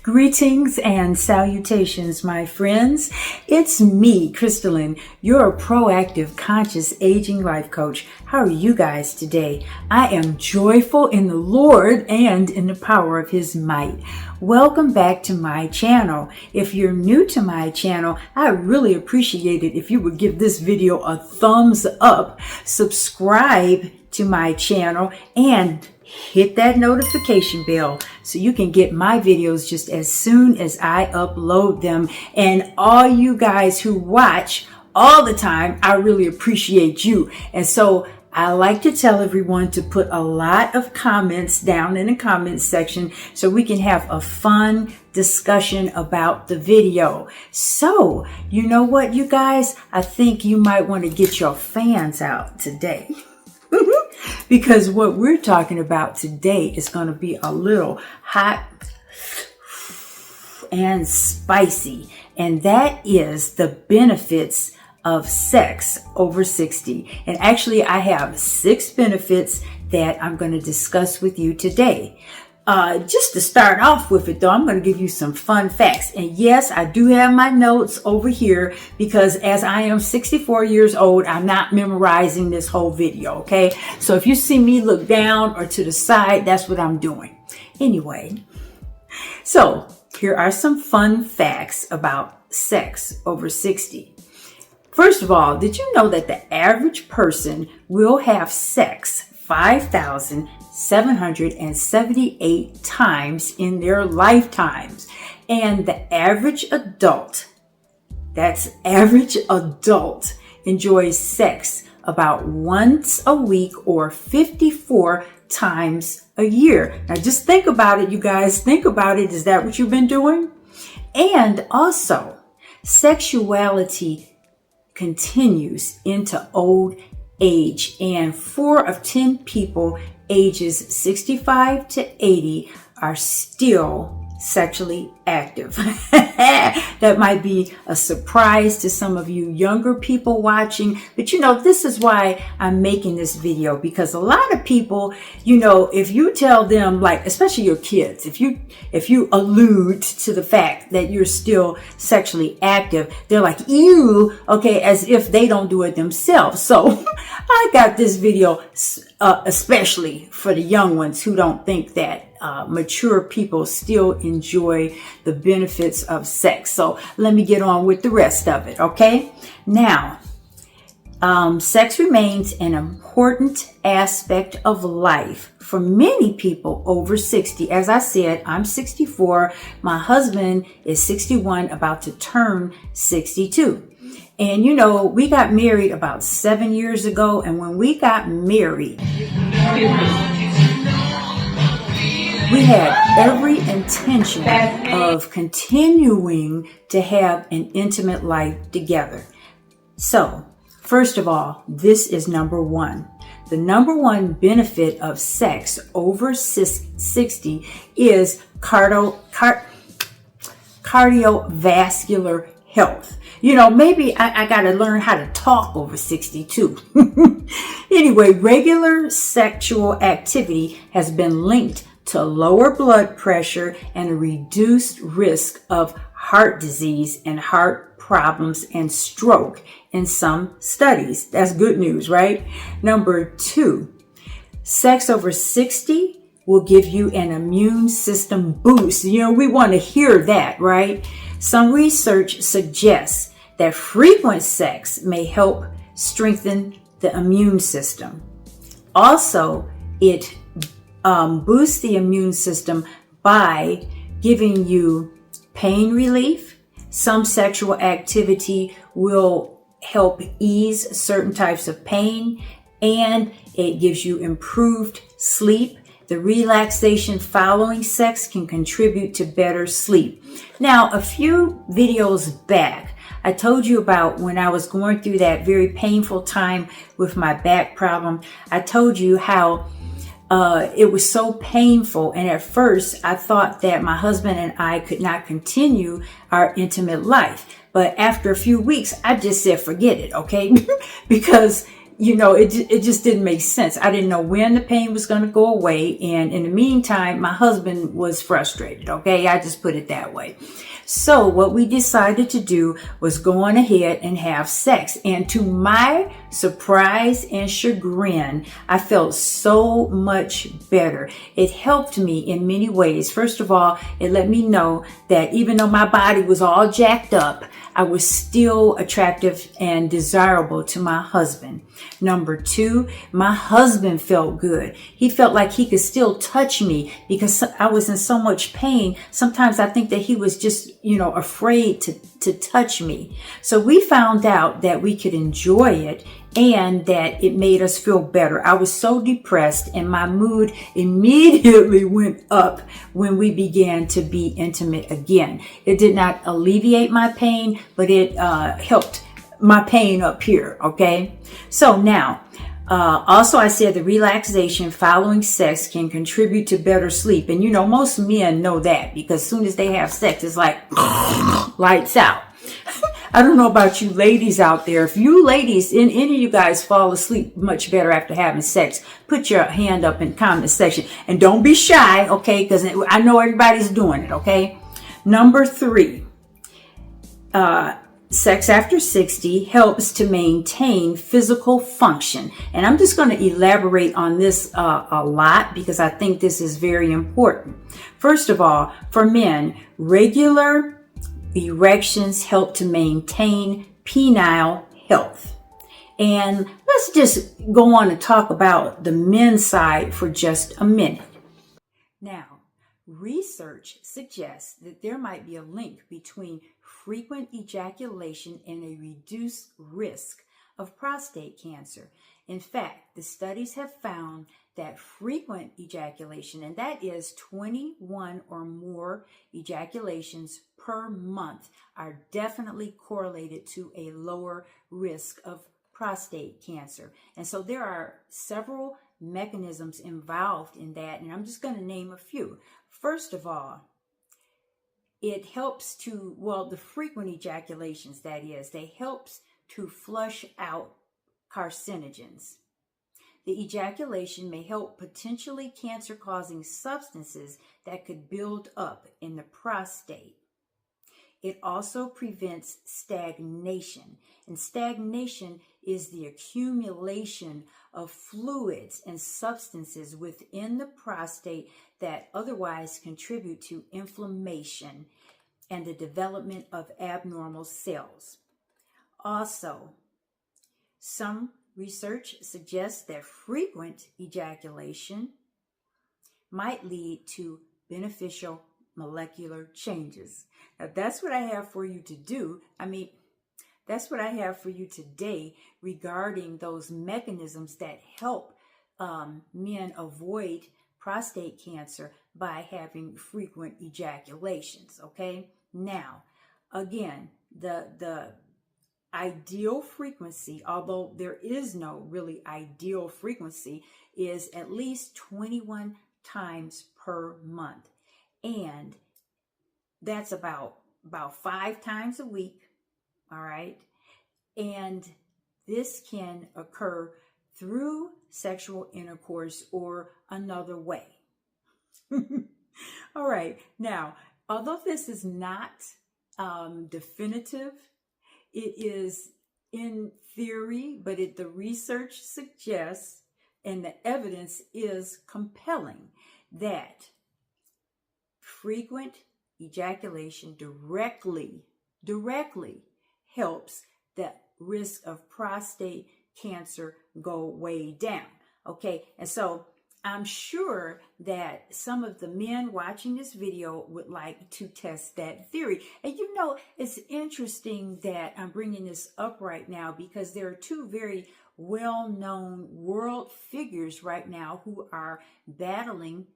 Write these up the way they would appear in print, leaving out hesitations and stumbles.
Greetings and salutations, my friends. It's me, Crystalline, your proactive, conscious aging life coach. How are you guys today? I am joyful in the Lord and in the power of His might. Welcome back to my channel. If you're new to my channel, I really appreciate it if you would give this video a thumbs up, subscribe to my channel, and hit that notification bell so you can get my videos just as soon as I upload them. And all you guys who watch all the time, I really appreciate you. And so I like to tell everyone to put a lot of comments down in the comments section so we can have a fun discussion about the video. So, you know what, you guys? I think you might want to get your fans out today. Because what we're talking about today is going to be a little hot and spicy. And that is the benefits of sex over 60. And actually, I have 6 benefits that I'm going to discuss with you today. Just to start off with it though, I'm going to give you some fun facts. And yes, I do have my notes over here because as I am 64 years old, I'm not memorizing this whole video, okay? So if you see me look down or to the side, that's what I'm doing. Anyway, so here are some fun facts about sex over 60. First of all, did you know that the average person will have sex 5,778 times in their lifetimes? And the average adult, that's average adult, enjoys sex about once a week or 54 times a year. Now just think about it, you guys. Think about it. Is that what you've been doing? And also, sexuality continues into old age, and 4 of 10 people ages 65 to 80 are still sexually active. That might be a surprise to some of you younger people watching, but you know, this is why I'm making this video, because a lot of people, you know, if you tell them, like especially your kids, if you allude to the fact that you're still sexually active, they're like, ew, okay, as if they don't do it themselves. So I got this video especially for the young ones who don't think that mature people still enjoy the benefits of sex. So let me get on with the rest of it, okay? Now, sex remains an important aspect of life for many people over 60. As I said, I'm 64. My husband is 61, about to turn 62. And you know, we got married about 7 years ago. And when we got married, we had every intention of continuing to have an intimate life together. So, first of all, this is number one. The number one benefit of sex over 60 is cardiovascular health. You know, maybe I got to learn how to talk over 62. Anyway, regular sexual activity has been linked to lower blood pressure and a reduced risk of heart disease and heart problems and stroke in some studies. That's good news, right? Number 2, sex over 60 will give you an immune system boost. You know, we want to hear that, right? Some research suggests that frequent sex may help strengthen the immune system. Also, it boosts the immune system by giving you pain relief. Some sexual activity will help ease certain types of pain, and it gives you improved sleep. The relaxation following sex can contribute to better sleep. Now, a few videos back, I told you about when I was going through that very painful time with my back problem. I told you how it was so painful. And at first I thought that my husband and I could not continue our intimate life. But after a few weeks, I just said, forget it, okay? Because it just didn't make sense. I didn't know when the pain was going to go away. And in the meantime, my husband was frustrated. Okay. I just put it that way. So what we decided to do was go on ahead and have sex. And to my surprise and chagrin, I felt so much better. It helped me in many ways. First of all, it let me know that even though my body was all jacked up, I was still attractive and desirable to my husband. Number two, my husband felt good. He felt like he could still touch me because I was in so much pain. Sometimes I think that he was just, afraid to touch me. So we found out that we could enjoy it and that it made us feel better. I was so depressed and my mood immediately went up when we began to be intimate again. It did not alleviate my pain, but it helped my pain up here. Okay. So now, also I said the relaxation following sex can contribute to better sleep. And most men know that because as soon as they have sex, it's like lights out. I don't know about you ladies out there. If you ladies, any of you guys fall asleep much better after having sex, put your hand up in the comment section. And don't be shy, okay? Because I know everybody's doing it, okay? Number 3, sex after 60 helps to maintain physical function. And I'm just going to elaborate on this a lot because I think this is very important. First of all, for men, regular erections help to maintain penile health. And let's just go on and talk about the men's side for just a minute. Now, research suggests that there might be a link between frequent ejaculation and a reduced risk of prostate cancer. In fact, the studies have found that frequent ejaculation, and that is 21 or more ejaculations per month, are definitely correlated to a lower risk of prostate cancer. And so there are several mechanisms involved in that, and I'm just going to name a few. First of all, it helps to, the frequent ejaculations, that is, they helps to flush out carcinogens. The ejaculation may help potentially cancer-causing substances that could build up in the prostate. It also prevents stagnation, and stagnation is the accumulation of fluids and substances within the prostate that otherwise contribute to inflammation and the development of abnormal cells. Also, some research suggests that frequent ejaculation might lead to beneficial molecular changes. Now, that's what I have for you to do. That's what I have for you today regarding those mechanisms that help men avoid prostate cancer by having frequent ejaculations. Okay. Now, again, the ideal frequency, although there is no really ideal frequency, is at least 21 times per month. And that's about 5 times a week. All right. And this can occur through sexual intercourse or another way. All right. Now, although this is not definitive, it is in theory, but the research suggests and the evidence is compelling that frequent ejaculation directly helps the risk of prostate cancer go way down. Okay, and so I'm sure that some of the men watching this video would like to test that theory. And it's interesting that I'm bringing this up right now because there are 2 very well-known world figures right now who are battling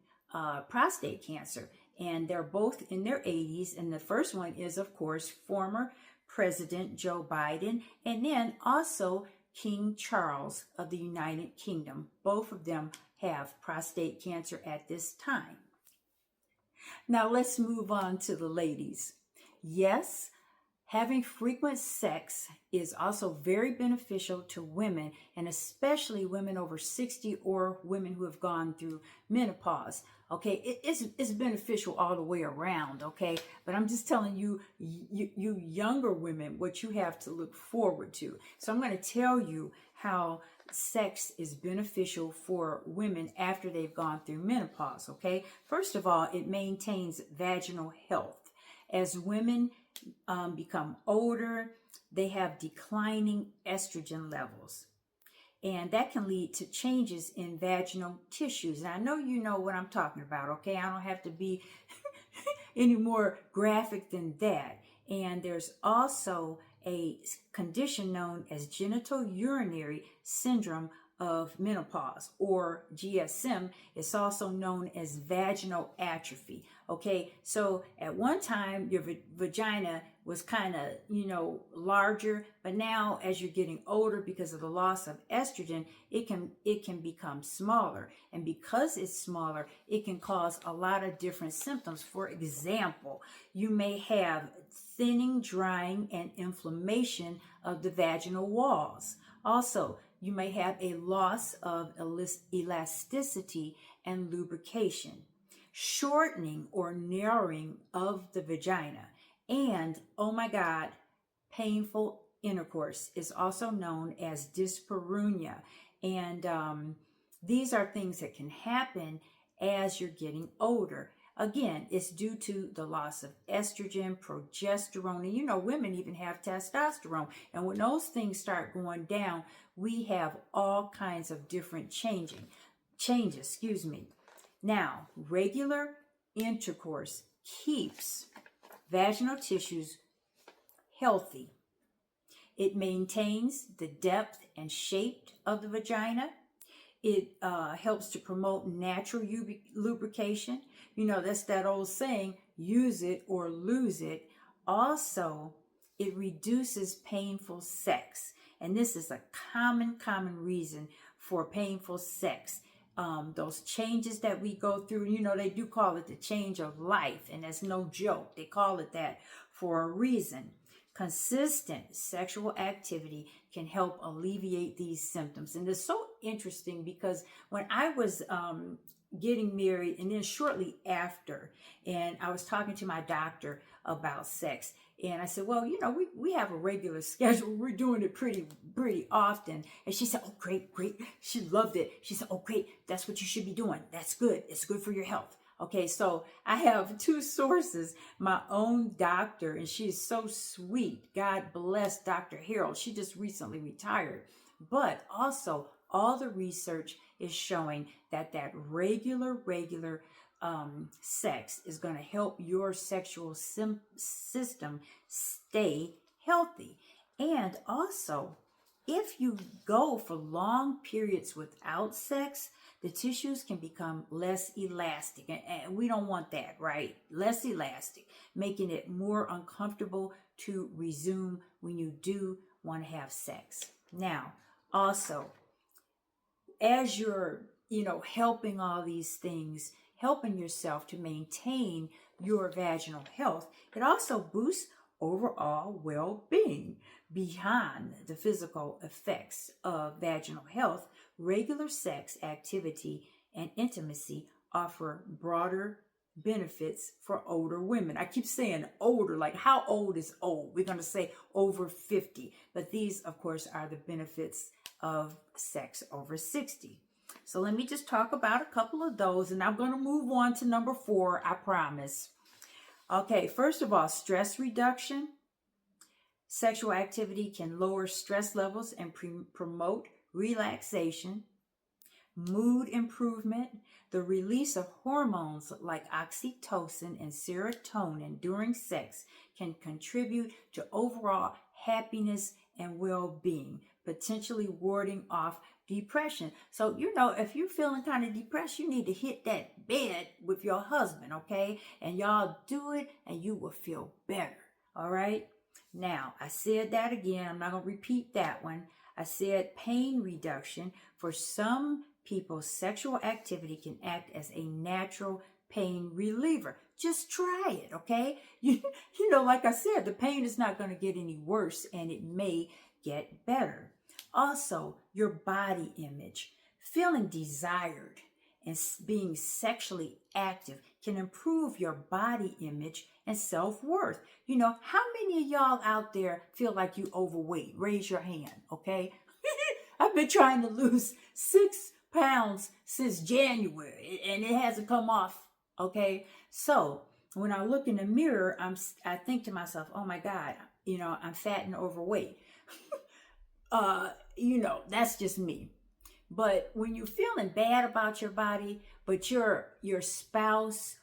prostate cancer. And they're both in their 80s. And the first one is, of course, former President Joe Biden, and then also King Charles of the United Kingdom. Both of them have prostate cancer at this time. Now let's move on to the ladies. Yes, Having frequent sex is also very beneficial to women, and especially women over 60 or women who have gone through menopause. Okay, it's beneficial all the way around. Okay, but I'm just telling you, you younger women, what you have to look forward to. So I'm going to tell you how sex is beneficial for women after they've gone through menopause. Okay, first of all, it maintains vaginal health. As women become older, they have declining estrogen levels. And that can lead to changes in vaginal tissues. And I know you know what I'm talking about, okay? I don't have to be any more graphic than that. And there's also a condition known as genital urinary syndrome of menopause, or GSM. It's also known as vaginal atrophy. Okay, so at one time your vagina was kind of, larger, but now as you're getting older, because of the loss of estrogen, it can become smaller. And because it's smaller, it can cause a lot of different symptoms. For example, you may have thinning, drying, and inflammation of the vaginal walls. Also, you may have a loss of elasticity and lubrication, shortening or narrowing of the vagina, and, oh my God, painful intercourse is also known as dyspareunia. And these are things that can happen as you're getting older. Again, it's due to the loss of estrogen, progesterone, and women even have testosterone. And when those things start going down, we have all kinds of different changes. Now, regular intercourse keeps vaginal tissues healthy. It maintains the depth and shape of the vagina. It helps to promote natural lubrication. That's that old saying, use it or lose it. Also, it reduces painful sex. And this is a common reason for painful sex. Those changes that we go through, they do call it the change of life. And that's no joke. They call it that for a reason. Consistent sexual activity can help alleviate these symptoms. And it's so interesting because when I was getting married and then shortly after, and I was talking to my doctor about sex, and I said, well, we have a regular schedule. We're doing it pretty often. And she said, oh, great. She loved it. She said, oh, great. That's what you should be doing. That's good. It's good for your health. Okay, so I have two sources. My own doctor, and she is so sweet. God bless Dr. Harold. She just recently retired. But also, all the research is showing that regular sex is going to help your sexual system stay healthy. And also, if you go for long periods without sex, the tissues can become less elastic. And we don't want that, right? Less elastic, making it more uncomfortable to resume when you do want to have sex. Now, also, as you're, helping all these things, helping yourself to maintain your vaginal health, it also boosts overall well-being. Beyond the physical effects of vaginal health, regular sex activity and intimacy offer broader benefits for older women. I keep saying older, like how old is old? We're going to say over 50. But these, of course, are the benefits of sex over 60. So let me just talk about a couple of those, and I'm going to move on to number 4, I promise. Okay, first of all, stress reduction. Sexual activity can lower stress levels and promote relaxation, mood improvement. The release of hormones like oxytocin and serotonin during sex can contribute to overall happiness and well-being, potentially warding off depression. So, if you're feeling kind of depressed, you need to hit that bed with your husband, okay? And y'all do it and you will feel better, all right? Now, I said that again. I'm not going to repeat that one. I said pain reduction. For some people, sexual activity can act as a natural pain reliever. Just try it, okay? You know, like I said, the pain is not going to get any worse, and it may get better. Also, your body image. Feeling desired and being sexually active can improve your body image and self-worth. You know, how many of y'all out there feel like you overweight? Raise your hand, okay? I've been trying to lose 6 pounds since January, and it hasn't come off, okay? So when I look in the mirror, I think to myself, oh my God, you know, I'm fat and overweight. You know, that's just me. But when you're feeling bad about your body, but your spouse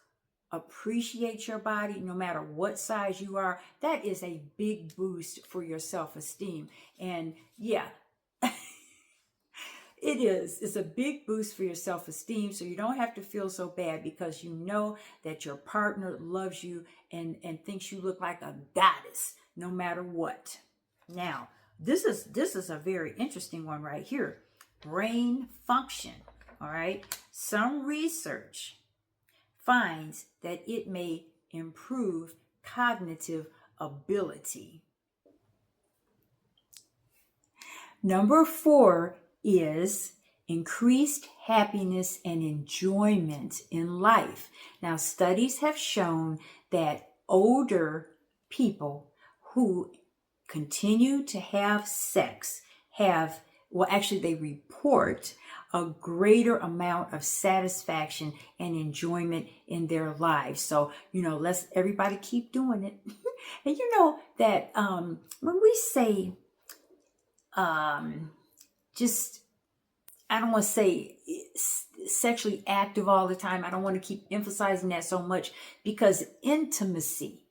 appreciates your body, no matter what size you are, that is a big boost for your self-esteem. And yeah, it is. It's a big boost for your self-esteem, so you don't have to feel so bad because you know that your partner loves you and thinks you look like a goddess no matter what. Now, this is a very interesting one right here. Brain function, all right? Some research finds that it may improve cognitive ability. Number 4 is increased happiness and enjoyment in life. Now, studies have shown that older people who continue to have sex they report a greater amount of satisfaction and enjoyment in their lives. So, you know, let's everybody keep doing it. And you know that when we say just, I don't want to say sexually active all the time. I don't want to keep emphasizing that so much because intimacy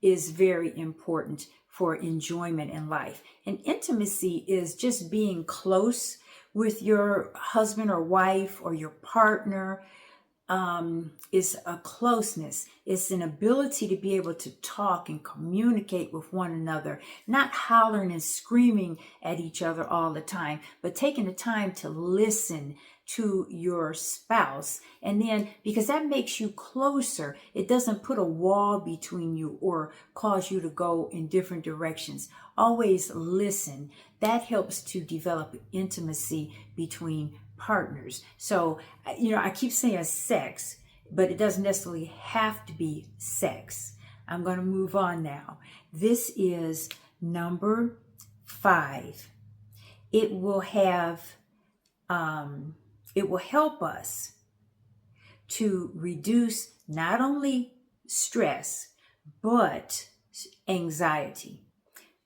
is very important for enjoyment in life. And intimacy is just being close with your husband or wife or your partner. Is a closeness. It's an ability to be able to talk and communicate with one another, not hollering and screaming at each other all the time, but taking the time to listen to your spouse. And then, because that makes you closer, it doesn't put a wall between you or cause you to go in different directions. Always listen. That helps to develop intimacy between partners. So, you know, I keep saying sex, but it doesn't necessarily have to be sex. I'm going to move on now. This is number 5. It will help us to reduce not only stress, but anxiety.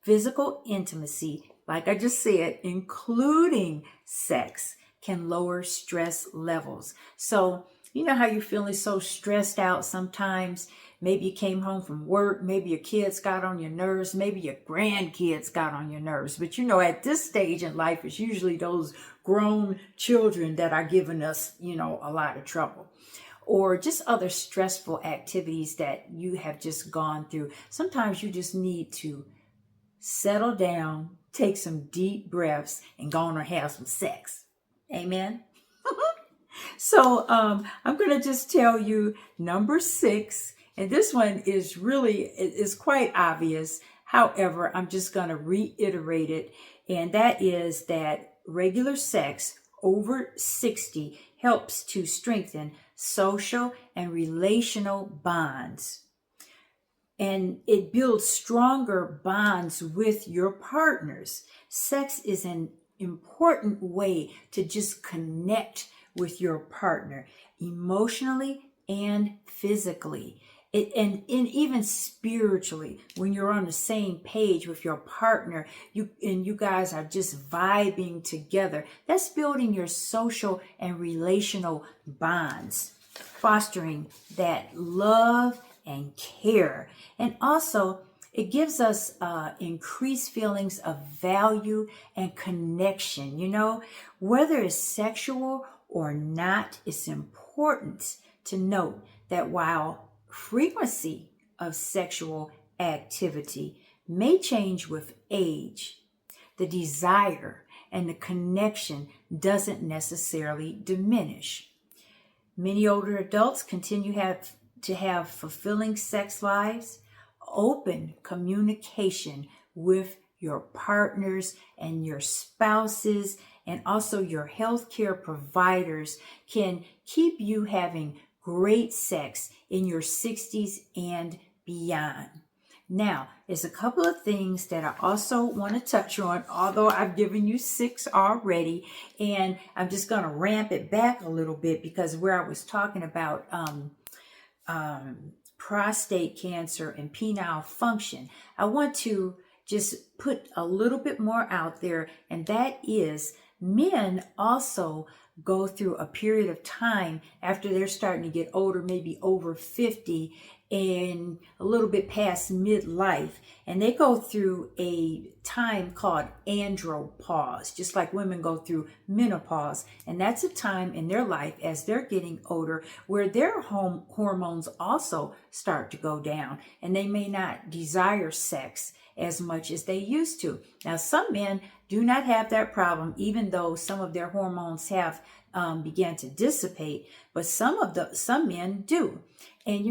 Physical intimacy, like I just said, including sex, can lower stress levels. So, you know how you're feeling so stressed out sometimes? Maybe you came home from work, maybe your kids got on your nerves, maybe your grandkids got on your nerves. But you know, at this stage in life, it's usually those grown children that are giving us, you know, a lot of trouble. Or just other stressful activities that you have just gone through. Sometimes you just need to settle down, take some deep breaths, and go on and have some sex. Amen. So I'm going to just tell you number 6, and this one is quite obvious. However, I'm just going to reiterate it, and that is that regular sex over 60 helps to strengthen social and relational bonds. And it builds stronger bonds with your partners. Sex is an important way to just connect with your partner emotionally and physically. And even spiritually, when you're on the same page with your partner, you guys are just vibing together. That's building your social and relational bonds, fostering that love and care. And also, it gives us increased feelings of value and connection. You know, whether it's sexual or not, it's important to note that while frequency of sexual activity may change with age, the desire and the connection doesn't necessarily diminish. Many older adults continue to have fulfilling sex lives. Open communication with your partners and your spouses and also your healthcare providers can keep you having great sex in your 60s and beyond. Now, there's a couple of things that I also want to touch on, although I've given you 6 already, and I'm just going to ramp it back a little bit because where I was talking about prostate cancer and penile function, I want to just put a little bit more out there, and that is men also go through a period of time after they're starting to get older, maybe over 50 and a little bit past midlife, and they go through a time called andropause, just like women go through menopause. And that's a time in their life as they're getting older where their hormones also start to go down, and they may not desire sex as much as they used to. Now, some men do not have that problem, even though some of their hormones have began to dissipate, but some men do. And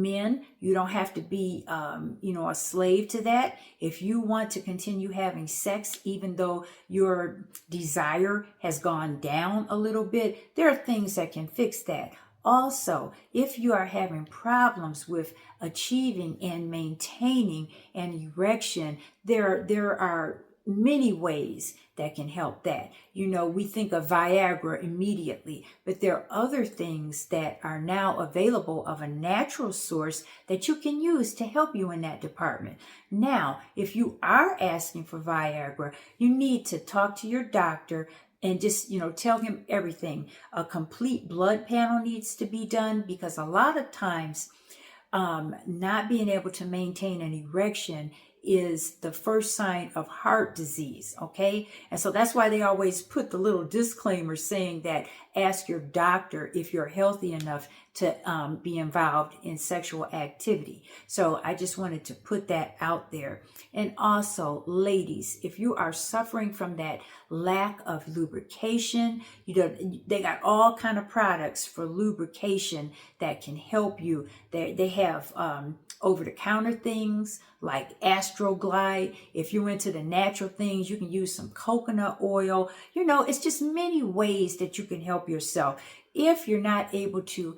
men, you don't have to be a slave to that. If you want to continue having sex, even though your desire has gone down a little bit, there are things that can fix that. Also, if you are having problems with achieving and maintaining an erection, there are many ways that can help that. We think of Viagra immediately, but there are other things that are now available of a natural source that you can use to help you in that department. Now, if you are asking for Viagra, you need to talk to your doctor and just, tell him everything. A complete blood panel needs to be done because a lot of times not being able to maintain an erection is the first sign of heart disease, okay? And so that's why they always put the little disclaimer saying that ask your doctor if you're healthy enough to be involved in sexual activity. So I just wanted to put that out there. And also, ladies, if you are suffering from that lack of lubrication, they got all kind of products for lubrication that can help you. They have over-the-counter things like Astroglide. If you're into the natural things, you can use some coconut oil. It's just many ways that you can help yourself. If you're not able to,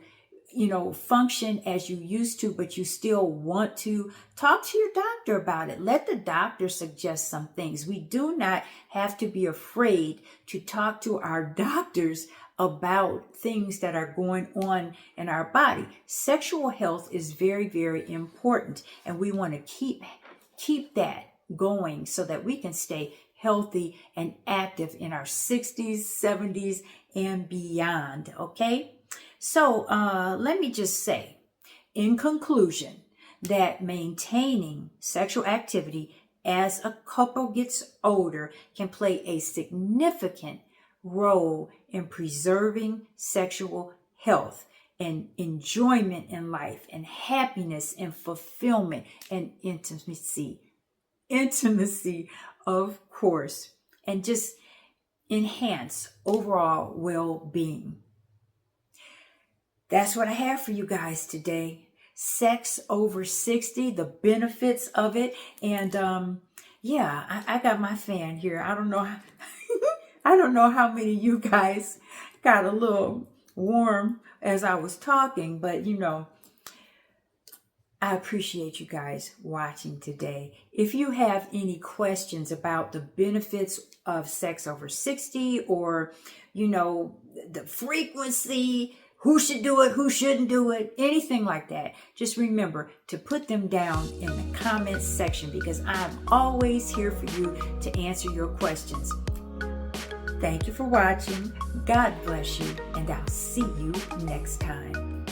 function as you used to, but you still want to, talk to your doctor about it. Let the doctor suggest some things. We do not have to be afraid to talk to our doctors about things that are going on in our body. Sexual health is very, very important, and we want to keep that going so that we can stay healthy and active in our 60s, 70s, and beyond, okay? So let me just say, in conclusion, that maintaining sexual activity as a couple gets older can play a significant role in preserving sexual health and enjoyment in life and happiness and fulfillment and intimacy, of course, and just enhance overall well-being. That's what I have for you guys today. Sex over 60, the benefits of it. And I got my fan here. I don't know how many of you guys got a little warm as I was talking, but I appreciate you guys watching today. If you have any questions about the benefits of sex over 60 or, the frequency, who should do it, who shouldn't do it, anything like that, just remember to put them down in the comments section because I'm always here for you to answer your questions. Thank you for watching. God bless you, and I'll see you next time.